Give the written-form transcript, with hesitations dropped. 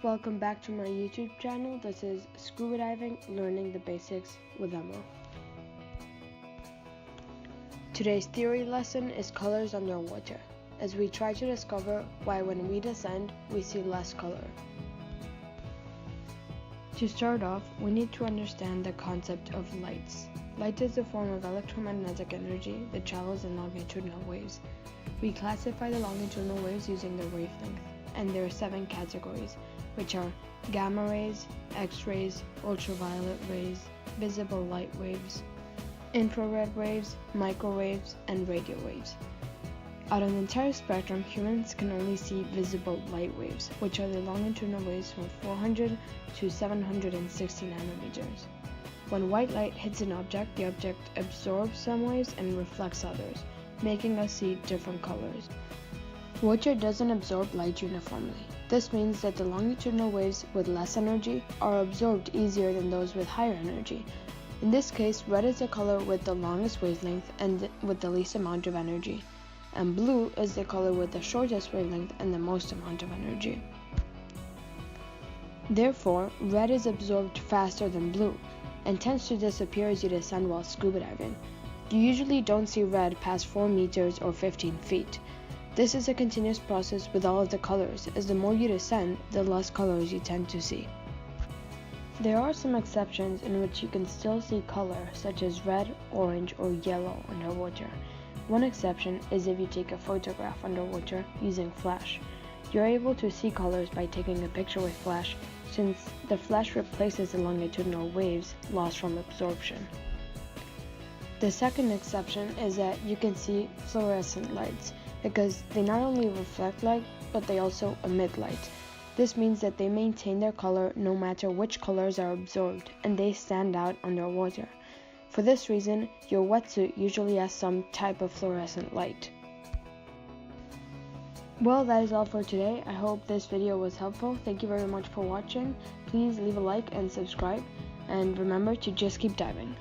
welcome back to my YouTube channel. This is Scuba Diving, Learning the Basics with Emma. Today's theory lesson is colors underwater, as we try to discover why when we descend, we see less color. To start off, we need to understand the concept of lights. Light is a form of electromagnetic energy that travels in longitudinal waves. We classify the longitudinal waves using their wavelength, and there are 7 categories, which are gamma rays, X-rays, ultraviolet rays, visible light waves, infrared waves, microwaves, and radio waves. Out of the entire spectrum, humans can only see visible light waves, which are the longitudinal waves from 400 to 760 nanometers. When white light hits an object, the object absorbs some waves and reflects others, making us see different colors. Water doesn't absorb light uniformly. This means that the longitudinal waves with less energy are absorbed easier than those with higher energy. In this case, red is the color with the longest wavelength and with the least amount of energy, and blue is the color with the shortest wavelength and the most amount of energy. Therefore, red is absorbed faster than blue and tends to disappear as you descend while scuba diving. You usually don't see red past 4 meters or 15 feet. This is a continuous process with all of the colors, as the more you descend, the less colors you tend to see. There are some exceptions in which you can still see color, such as red, orange, or yellow underwater. One exception is if you take a photograph underwater using flash. You're able to see colors by taking a picture with flash, since the flash replaces the longitudinal waves lost from absorption. The second exception is that you can see fluorescent lights, because they not only reflect light, but they also emit light. This means that they maintain their color no matter which colors are absorbed, and they stand out underwater. For this reason, your wetsuit usually has some type of fluorescent light. Well, that is all for today. I hope this video was helpful. Thank you very much for watching. Please leave a like and subscribe, and remember to just keep diving.